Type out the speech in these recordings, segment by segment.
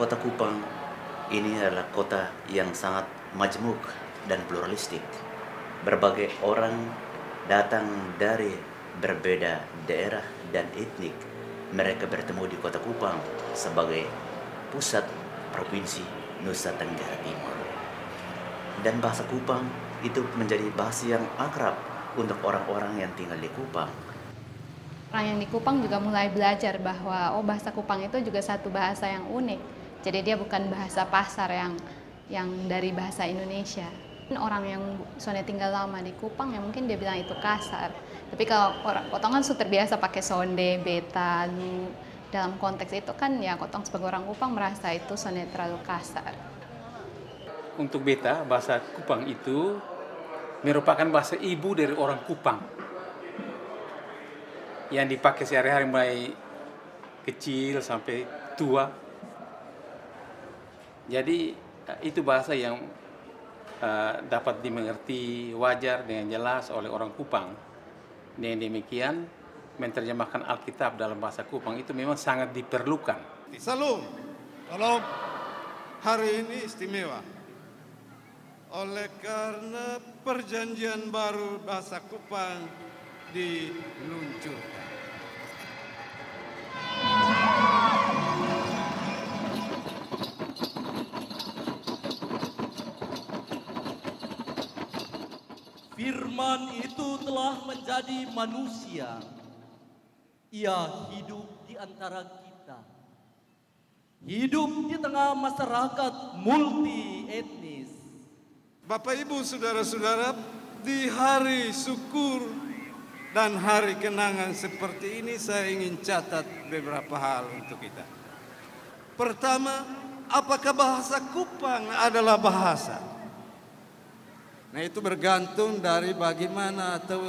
Kota Kupang ini adalah kota yang sangat majemuk dan pluralistik. Berbagai orang datang dari berbeda daerah dan etnik. Mereka bertemu di Kota Kupang sebagai pusat provinsi Nusa Tenggara Timur. Dan bahasa Kupang itu menjadi bahasa yang akrab untuk orang-orang yang tinggal di Kupang. Orang yang di Kupang juga mulai belajar bahwa bahasa Kupang itu juga satu bahasa yang unik. Jadi dia bukan bahasa pasar yang dari bahasa Indonesia. Orang yang soalnya tinggal lama di Kupang ya mungkin dia bilang itu kasar. Tapi kalau Kotong kan sudah terbiasa pakai sonde, beta, lu. Dalam konteks itu kan ya Kotong sebagai orang Kupang merasa itu soalnya terlalu kasar. Untuk beta, bahasa Kupang itu merupakan bahasa ibu dari orang Kupang yang dipakai sehari-hari mulai kecil sampai tua. Jadi itu bahasa yang dapat dimengerti wajar dengan jelas oleh orang Kupang. Dengan demikian, menerjemahkan Alkitab dalam bahasa Kupang itu memang sangat diperlukan. Salam, salam. Hari ini istimewa. Oleh karena perjanjian baru bahasa Kupang diluncurkan. Firman itu telah menjadi manusia. Ia hidup di antara kita. Hidup di tengah masyarakat multi etnis. Bapak Ibu saudara-saudara, di hari syukur dan hari kenangan seperti ini saya ingin catat beberapa hal untuk kita. Pertama, apakah bahasa Kupang adalah bahasa? Nah itu bergantung dari bagaimana atau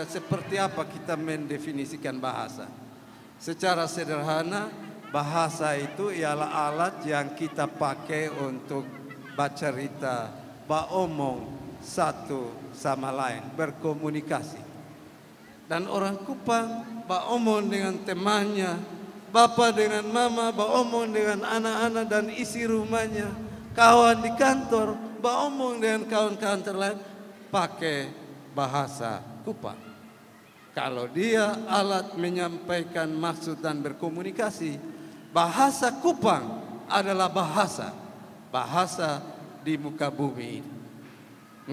seperti apa kita mendefinisikan bahasa. Secara sederhana, bahasa itu ialah alat yang kita pakai untuk bercerita, beromong satu sama lain, berkomunikasi. Dan orang Kupang beromong dengan temannya, bapak dengan mama, beromong dengan anak-anak dan isi rumahnya, kawan di kantor, beromong dengan kawan-kawan terlain, pakai bahasa Kupang. Kalau dia alat menyampaikan maksud dan berkomunikasi, bahasa Kupang adalah bahasa di muka bumi ini.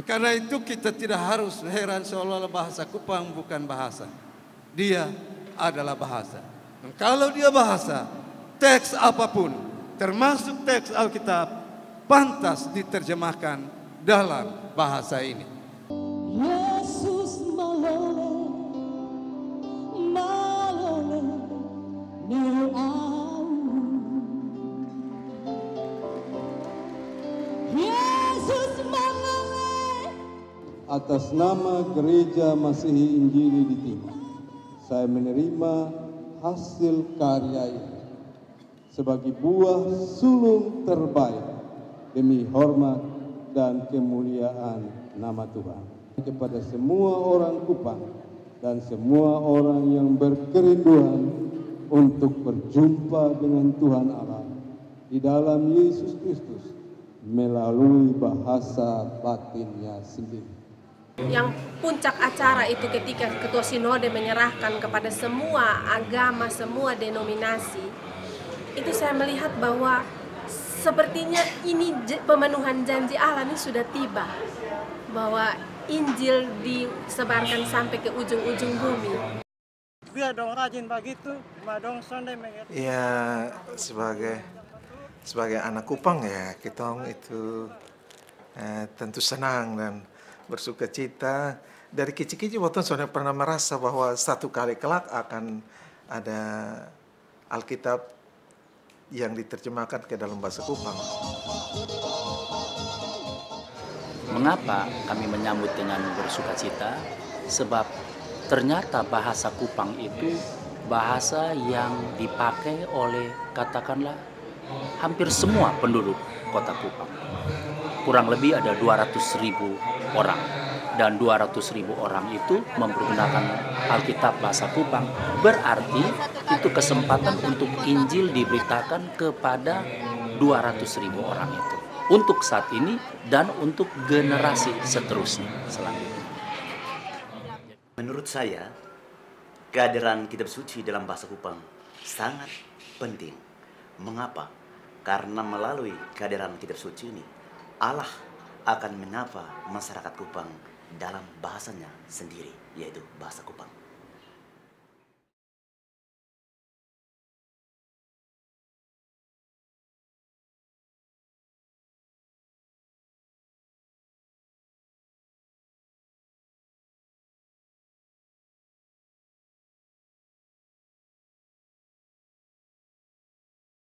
Karena itu kita tidak harus heran seolah-olah bahasa Kupang bukan bahasa. Dia adalah bahasa. Dan kalau dia bahasa, teks apapun, termasuk teks Alkitab, pantas diterjemahkan dalam bahasa ini. Yesus malole, malole, no au. Yesus malole. Atas nama Gereja Masihi Injili di Timur, saya menerima hasil karya ini sebagai buah sulung terbaik demi hormat dan kemuliaan nama Tuhan. Kepada semua orang Kupang dan semua orang yang berkerinduan untuk berjumpa dengan Tuhan Allah di dalam Yesus Kristus melalui bahasa batinnya sendiri. Yang puncak acara itu ketika Ketua Sinode menyerahkan kepada semua agama, semua denominasi, itu saya melihat bahwa sepertinya ini pemenuhan janji Allah ini sudah tiba, bahwa Injil disebarkan sampai ke ujung-ujung bumi. Biar dong rajin begitu, dong sonde mengerti. Ya sebagai anak Kupang ya kita itu tentu senang dan bersuka cita. Dari kecil-kecil waktu sudah pernah merasa bahwa satu kali kelak akan ada Alkitab yang diterjemahkan ke dalam bahasa Kupang. Mengapa kami menyambut dengan bersuka cita? Sebab ternyata bahasa Kupang itu bahasa yang dipakai oleh katakanlah hampir semua penduduk kota Kupang. Kurang lebih ada 200.000 orang. Dan 200.000 orang itu mempergunakan Alkitab bahasa Kupang. Berarti itu kesempatan untuk Injil diberitakan kepada 200.000 orang itu. Untuk saat ini dan untuk generasi seterusnya selanjutnya. Menurut saya, kehadiran kitab suci dalam bahasa Kupang sangat penting. Mengapa? Karena melalui kehadiran kitab suci ini, Allah akan menyapa masyarakat Kupang dalam bahasanya sendiri, yaitu bahasa Kupang.